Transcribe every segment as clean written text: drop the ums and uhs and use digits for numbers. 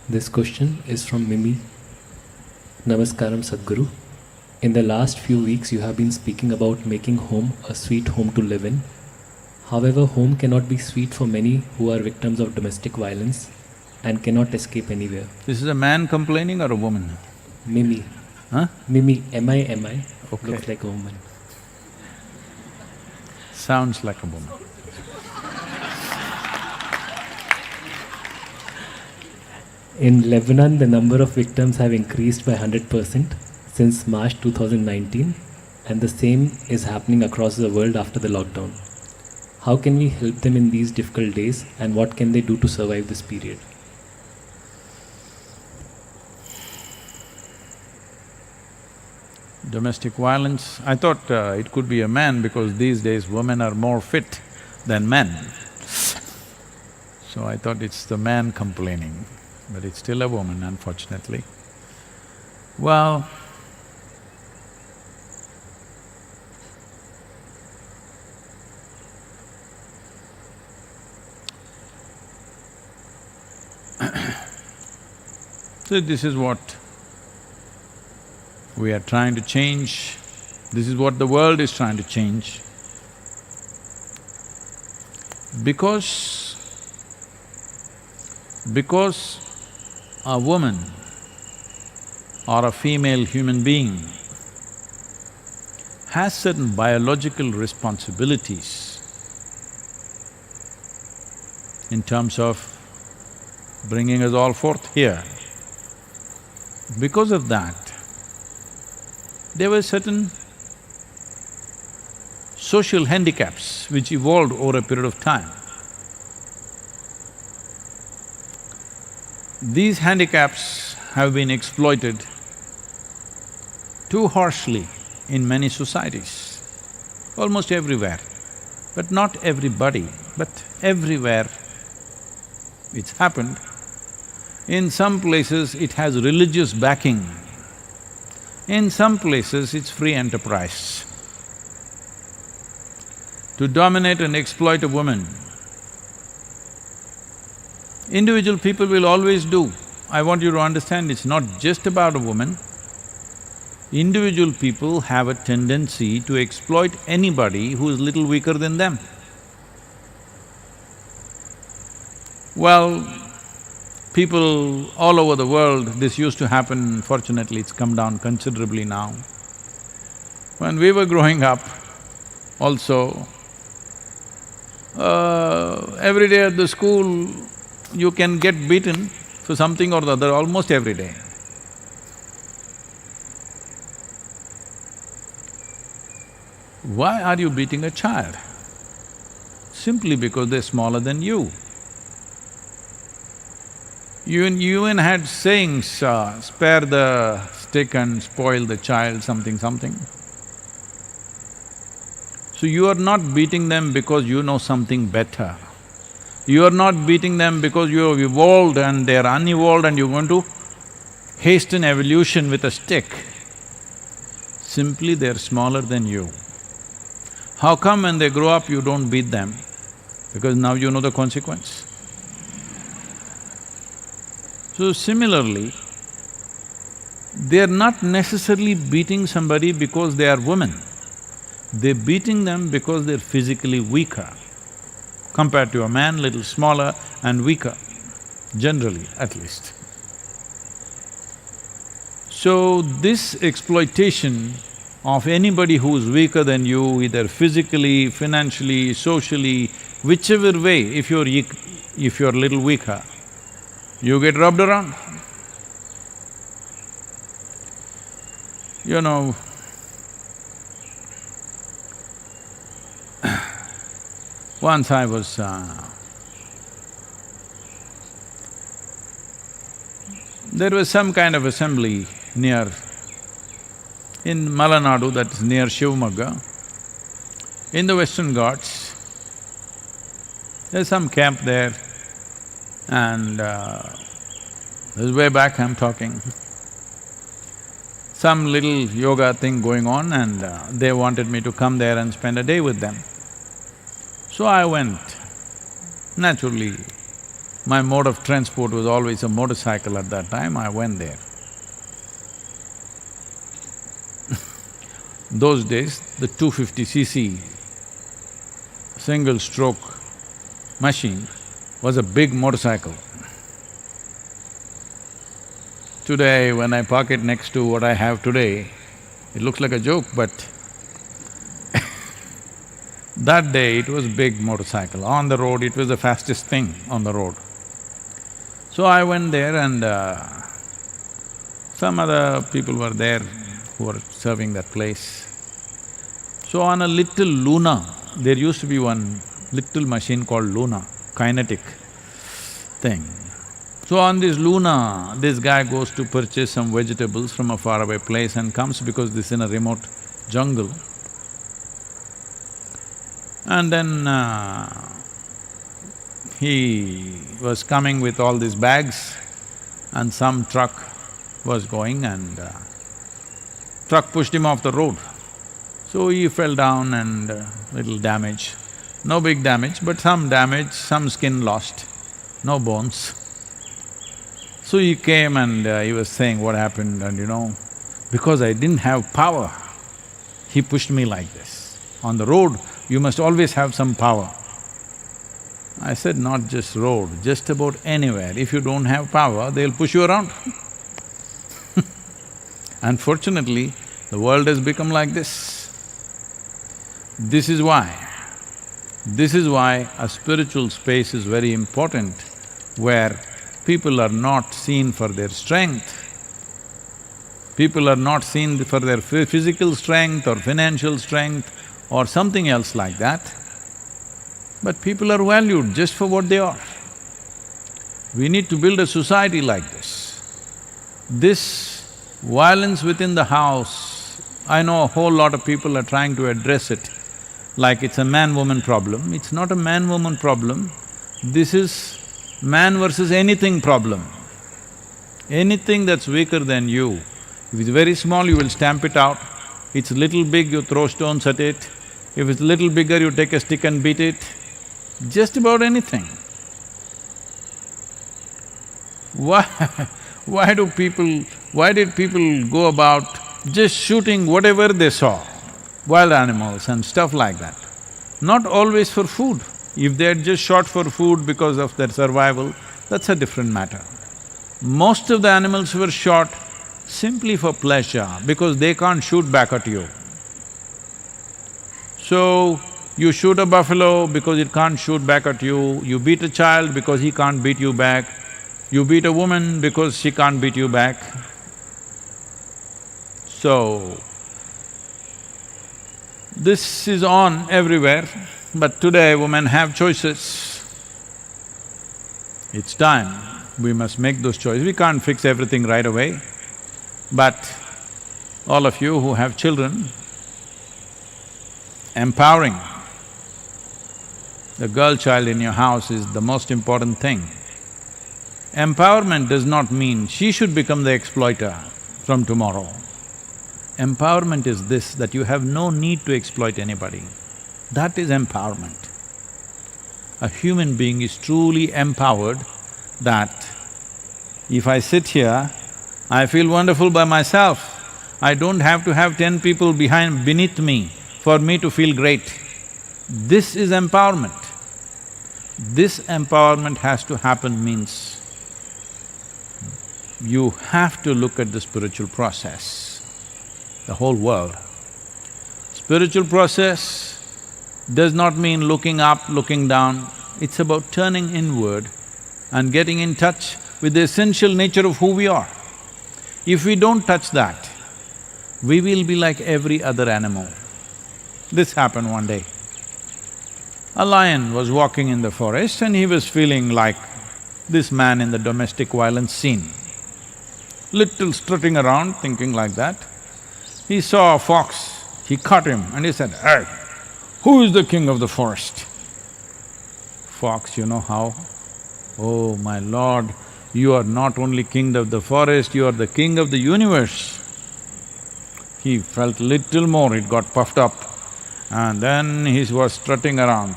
This question is from Mimi. Namaskaram Sadhguru. In the last few weeks, you have been speaking about making home a sweet home to live in. However, home cannot be sweet for many who are victims of domestic violence and cannot escape anywhere. This is a man complaining or a woman? Mimi. Huh? Mimi, M-I-M-I, Okay. looks like a woman. Sounds like a woman. In Lebanon, the number of victims have increased by 100% since March 2019, and the same is happening across the world after the lockdown. How can we help them in these difficult days, and what can they do to survive this period? Domestic violence, I thought it could be a man because these days women are more fit than men. So I thought it's the man complaining, but it's still a woman, unfortunately. Well, so this is what we are trying to change, this is what the world is trying to change. Because a woman or a female human being has certain biological responsibilities in terms of bringing us all forth here. Because of that, there were certain social handicaps which evolved over a period of time. These handicaps have been exploited too harshly in many societies, almost everywhere, but not everybody, but everywhere it's happened. In some places it has religious backing, in some places it's free enterprise. To dominate and exploit a woman, individual people will always do. I want you to understand, it's not just about a woman. Individual people have a tendency to exploit anybody who is little weaker than them. Well, people all over the world, this used to happen, fortunately it's come down considerably now. When we were growing up, also, every day at the school, you can get beaten for something or the other almost every day. Why are you beating a child? Simply because they're smaller than you. You even had sayings, spare the stick and spoil the child, something, something. So you are not beating them because you know something better. You are not beating them because you have evolved and they're unevolved and you're going to hasten evolution with a stick. Simply they're smaller than you. How come when they grow up you don't beat them? Because now you know the consequence. So similarly, they're not necessarily beating somebody because they are women. They're beating them because they're physically weaker. Compared to a man, little smaller and weaker, generally at least. So this exploitation of anybody who's weaker than you, either physically, financially, socially, whichever way, if you're a little weaker, you get rubbed around. You know, once I was… there was some kind of assembly near… in Malanadu, that is near Shivamogga, in the Western Ghats. There's some camp there and this is way back I'm talking. Some little yoga thing going on and they wanted me to come there and spend a day with them. So I went. Naturally, My mode of transport was always a motorcycle at that time, I went there. Those days, the 250cc single-stroke machine was a big motorcycle. Today, when I park it next to what I have today, it looks like a joke, but that day it was big motorcycle. On the road, it was the fastest thing on the road. So I went there and some other people were there who were serving that place. So on a little Luna, there used to be one little machine called Luna, kinetic thing. So on this Luna, this guy goes to purchase some vegetables from a faraway place and comes because this is in a remote jungle. And then he was coming with all these bags and some truck was going and truck pushed him off the road. So he fell down and little damage. No big damage, but some damage, some skin lost, no bones. So he came and he was saying what happened and because I didn't have power, he pushed me like this. On the road, you must always have some power. I said, not just road, just about anywhere. If you don't have power, they'll push you around. Unfortunately, the world has become like this. This is why a spiritual space is very important, where people are not seen for their strength. People are not seen for their physical strength or financial strength or something else like that, but people are valued just for what they are. We need to build a society like this. This violence within the house, I know a whole lot of people are trying to address it like it's a man-woman problem. It's not a man-woman problem, this is man versus anything problem. Anything that's weaker than you, if it's very small, you will stamp it out. It's little big, you throw stones at it. If it's little bigger, you take a stick and beat it. Just about anything. Why did people go about just shooting whatever they saw, wild animals and stuff like that? Not always for food. If they had just shot for food because of their survival, that's a different matter. Most of the animals were shot simply for pleasure because they can't shoot back at you. So, you shoot a buffalo because it can't shoot back at you, you beat a child because he can't beat you back, you beat a woman because she can't beat you back. So, this is on everywhere, but today women have choices. It's time, we must make those choices. We can't fix everything right away, but all of you who have children, empowering the girl child in your house is the most important thing. Empowerment does not mean she should become the exploiter from tomorrow. Empowerment is this, that you have no need to exploit anybody. That is empowerment. A human being is truly empowered that if I sit here, I feel wonderful by myself. I don't have to have 10 people beneath me for me to feel great. This is empowerment. This empowerment has to happen means you have to look at the spiritual process, the whole world. Spiritual process does not mean looking up, looking down, it's about turning inward and getting in touch with the essential nature of who we are. If we don't touch that, we will be like every other animal. This happened one day. A lion was walking in the forest and he was feeling like this man in the domestic violence scene. Little strutting around, thinking like that. He saw a fox, he caught him and he said, "Hey, who is the king of the forest?" Fox, you know how? "Oh, my lord, you are not only king of the forest, you are the king of the universe." He felt little more, it got puffed up. And then he was strutting around.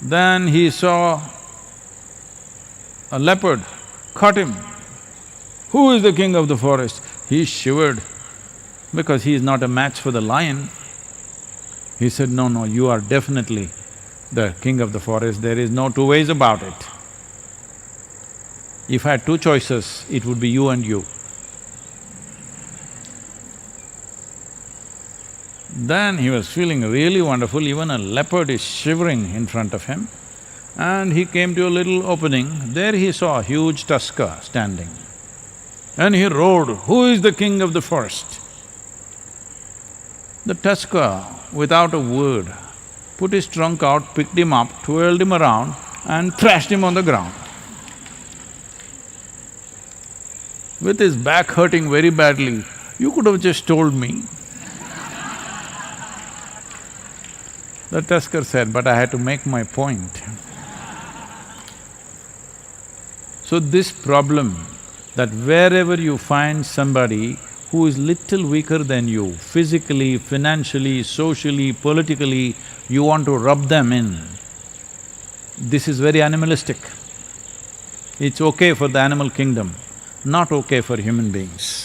Then he saw a leopard caught him. Who is the king of the forest? He shivered because he is not a match for the lion. He said, no, no, you are definitely the king of the forest, there is no two ways about it. If I had two choices, it would be you and you. Then he was feeling really wonderful, even a leopard is shivering in front of him. And he came to a little opening, there he saw a huge tusker standing. And he roared, who is the king of the forest? The tusker, without a word, put his trunk out, picked him up, twirled him around and thrashed him on the ground. With his back hurting very badly, you could have just told me. The tusker said, but I had to make my point. So this problem, that wherever you find somebody who is little weaker than you, physically, financially, socially, politically, you want to rub them in, this is very animalistic. It's okay for the animal kingdom, not okay for human beings.